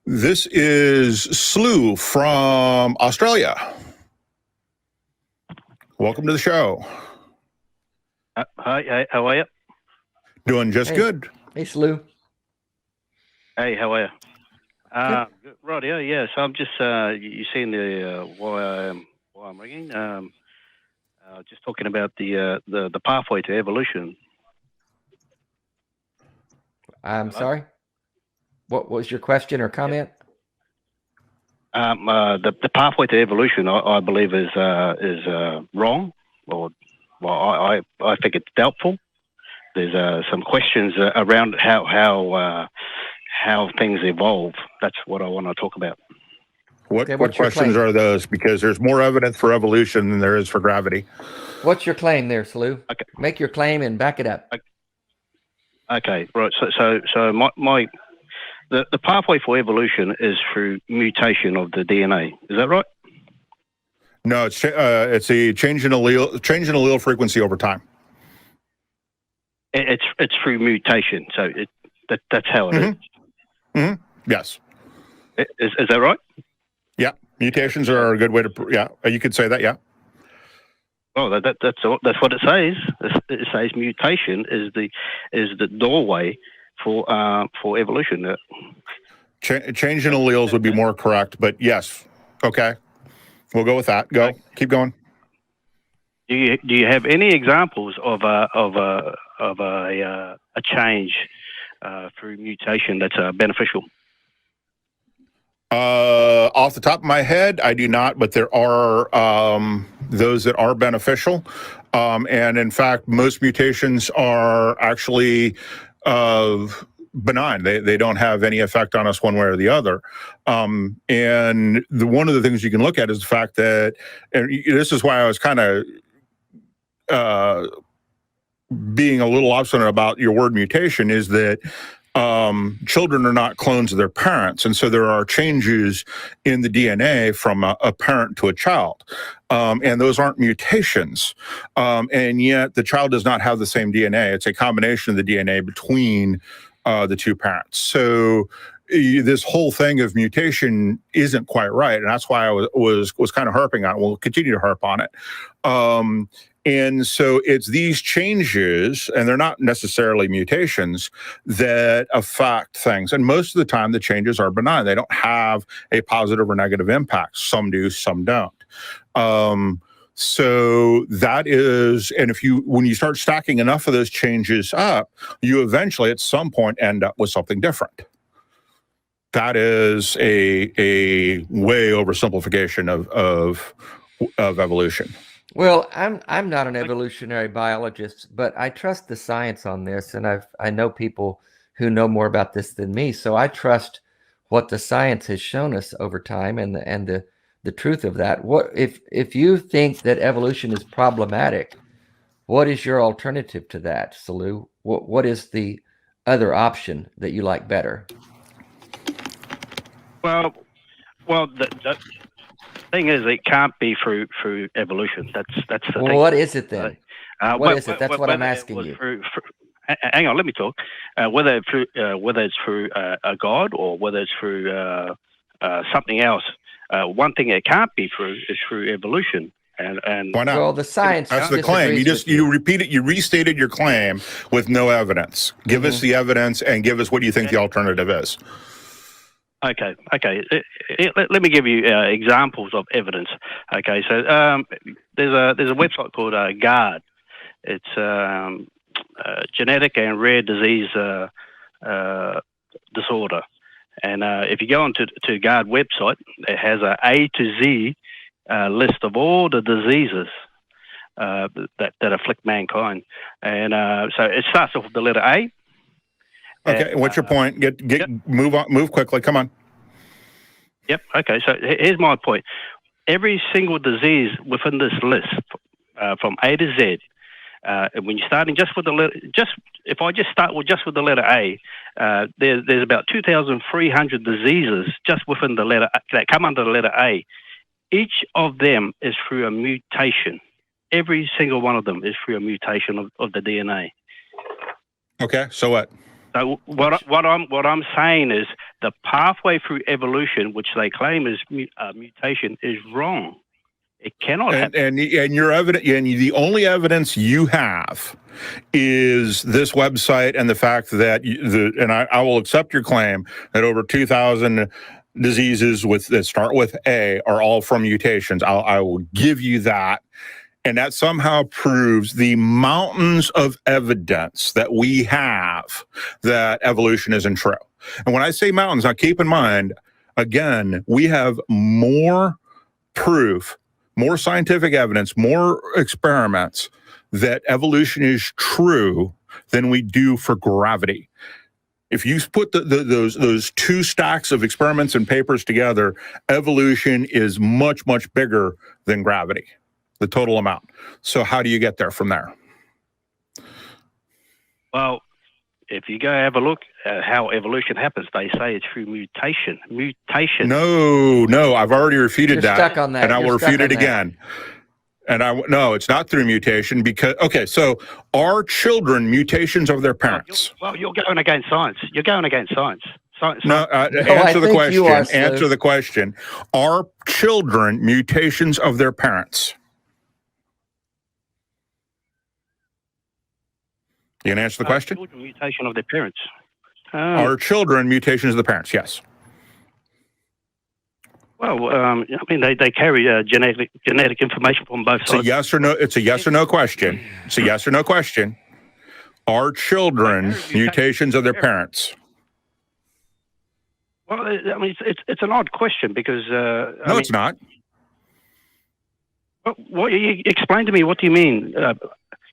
This is Sliew from Australia. Welcome to the show. Hi, how are you? Doing just good. Hey, Sliew. Hey, how are you? Right, yeah. So I'm just you seen the why I'm ringing. Just talking about the pathway to evolution. I'm sorry. What was your question or comment? The pathway to evolution, I believe, is wrong, or I think it's doubtful. There's some questions around how things evolve. That's what I want to talk about. What questions are those? Because there's more evidence for evolution than there is for gravity. What's your claim there, Sliew? Okay. Make your claim and back it up. Okay, right. So the pathway for evolution is through mutation of the DNA. Is that right? No, it's a change in allele frequency over time. It's through mutation. So that's how it is. Mm-hmm. Yes. Is that right? Yeah, mutations are a good way to. Yeah, you could say that. Yeah. Well, that's what it says. It says mutation is the doorway for evolution. Change in alleles would be more correct, but yes. Okay, we'll go with that. Go. Keep going. Do you have any examples of a change through mutation that's beneficial? Off the top of my head, I do not, but there are those that are beneficial. And in fact, most mutations are actually benign. They don't have any effect on us one way or the other. And one of the things you can look at is the fact that, and this is why I was kind of being a little obstinate about your word mutation, is that children are not clones of their parents. And so there are changes in the DNA from a parent to a child. And those aren't mutations. And yet the child does not have the same DNA. It's a combination of the DNA between the two parents. So this whole thing of mutation isn't quite right. And that's why I was kind of harping on it. We'll continue to harp on it. And so it's these changes, and they're not necessarily mutations, that affect things. And most of the time, the changes are benign. They don't have a positive or negative impact. Some do, some don't. So that is, and when you start stacking enough of those changes up, you eventually at some point end up with something different. That is a way oversimplification of evolution. Well, I'm not an evolutionary biologist, but I trust the science on this, and I know people who know more about this than me. So I trust what the science has shown us over time, and the truth of that. What if you think that evolution is problematic? What is your alternative to that, Sliew? What is the other option that you like better? Well, the thing is, it can't be through evolution. That's the thing. What is it then? What is it? That's what I'm asking you. Hang on, let me talk. Whether it's through a god or whether it's through something else, one thing it can't be through is through evolution. And why not? Well, the science. That's the claim. You repeated. You restated your claim with no evidence. Give us the evidence and give us what you think the alternative is. Okay. Let me give you examples of evidence. Okay, so there's a website called GARD. It's genetic and rare disease disorder. And if you go onto GARD website, it has a A to Z list of all the diseases that afflict mankind. And so it starts off with the letter A. Okay, and what's your point? Move quickly. Come on. Yep. Okay. So here's my point. Every single disease within this list, from A to Z, when you're starting just with the letter, if I just start with the letter A, there's about 2,300 diseases just within the letter that come under the letter A. Each of them is through a mutation. Every single one of them is through a mutation of the DNA. Okay. So what? So what I'm saying is the pathway through evolution, which they claim is mutation, is wrong. It cannot happen. And your evidence, and the only evidence you have is this website and the fact that I will accept your claim that over 2,000 diseases that start with A are all from mutations. I will give you that. And that somehow proves the mountains of evidence that we have that evolution isn't true. And when I say mountains, now keep in mind, again, we have more proof, more scientific evidence, more experiments that evolution is true than we do for gravity. If you put those two stacks of experiments and papers together, evolution is much, much bigger than gravity, the total amount. So how do you get there from there? Well, if you go have a look at how evolution happens, they say it's through mutation. Mutation. No, I've already refuted that. You're stuck on that. And I will refute it again. And no, it's not through mutation because, okay, so are children mutations of their parents? Well, you're going against science. You're going against science. Answer the question. Answer the question. Are children mutations of their parents? You can answer the question? Children mutation of their parents. Are children mutations of the parents? Yes. Well, I mean, they carry genetic information from both sides. It's a yes or no. It's a yes or no question. It's a yes or no question. Are children mutations of their parents? Well, I mean, it's an odd question because no, it's not. What you explain to me? What do you mean?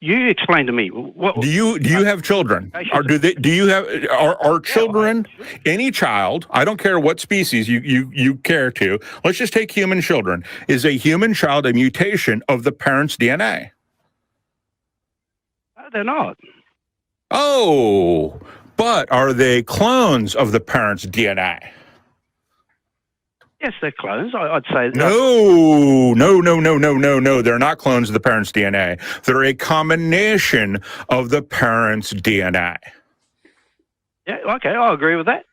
You explain to me. What do you have children? Or do you have are children? Any child, I don't care what species you care to. Let's just take human children. Is a human child a mutation of the parent's DNA? No, they're not. Oh, but are they clones of the parent's DNA? Yes, they're clones. I'd say. No. They're not clones of the parent's DNA. They're a combination of the parent's DNA. Yeah, okay, I'll agree with that.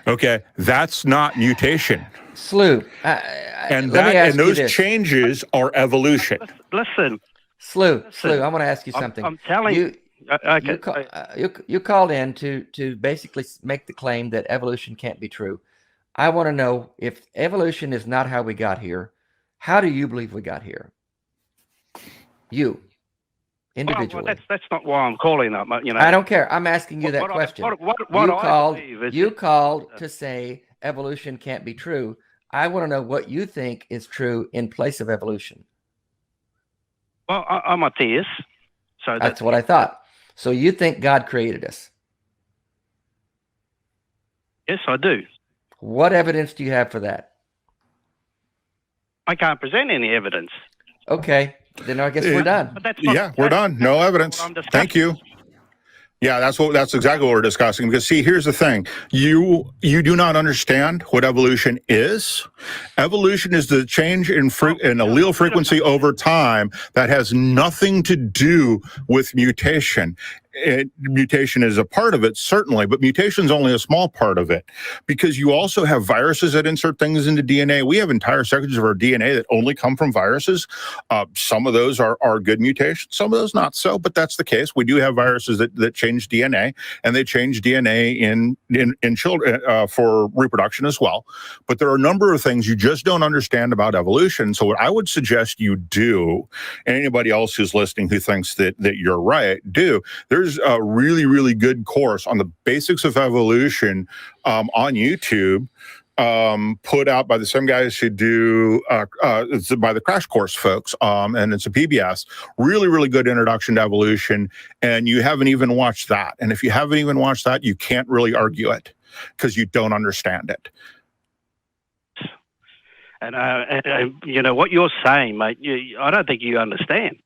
Okay, that's not mutation. Sliew. And those changes are evolution. Listen. Sliew, I want to ask you something. I'm telling you. Okay. You called in to basically make the claim that evolution can't be true. I want to know, if evolution is not how we got here, how do you believe we got here? You, individually. Well, that's not why I'm calling up. You know, I don't care. I'm asking you that question. You called to say evolution can't be true. I want to know what you think is true in place of evolution. Well, I'm a theist. So that's what I thought. So you think God created us? Yes, I do. What evidence do you have for that? I can't present any evidence. Okay, then I guess we're done. We're done. No evidence. Thank you. Yeah, that's exactly what we're discussing. Because see, here's the thing: you do not understand what evolution is. Evolution is the change in allele frequency over time that has nothing to do with mutation. Mutation is a part of it, certainly, but mutation is only a small part of it, because you also have viruses that insert things into DNA. We have entire sections of our DNA that only come from viruses. Some of those are good mutations, some of those not so, but that's the case. We do have viruses that change DNA, and they change DNA in children for reproduction as well. But there are a number of things you just don't understand about evolution. So what I would suggest you do, and anybody else who's listening who thinks that you're right, there's a really, really good course on the basics of evolution on YouTube, put out by the same guys who do, it's by the Crash Course folks, and it's a PBS. Really, really good introduction to evolution, and you haven't even watched that. And if you haven't even watched that, you can't really argue it because you don't understand it. And you know what you're saying, mate, I don't think you understand.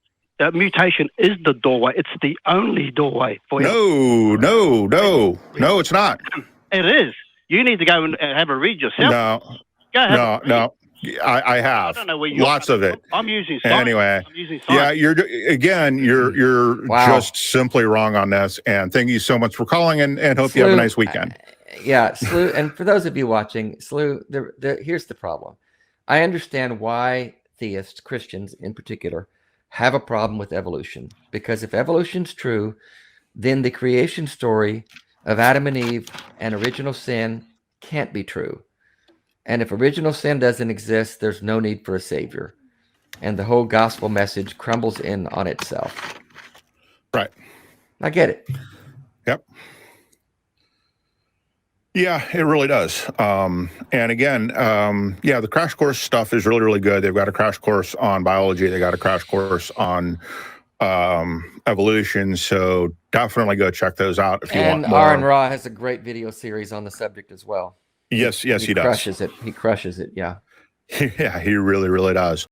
Mutation is the doorway. It's the only doorway for you. No, it's not. It is. You need to go and have a read yourself. No. I I have don't know where you're lots of it. I'm using science. Anyway, I'm using yeah, science. you're Wow. just simply wrong on this. And thank you so much for calling, and hope you have a nice weekend. Yeah, Sliew, and for those of you watching, Sliew, here's the problem. I understand why theists, Christians in particular, have a problem with evolution, because if evolution's true, then the creation story of Adam and Eve and original sin can't be true. And if original sin doesn't exist, there's no need for a savior. And the whole gospel message crumbles in on itself. Right. I get it. Yep. Yeah, it really does. And again, yeah, the crash course stuff is really, really good. They've got a crash course on biology. They got a crash course on evolution. So definitely go check those out if you want more. Aaron Ra has a great video series on the subject as well. Yes, he does. Crushes it. He crushes it. Yeah. Yeah, he really, really does.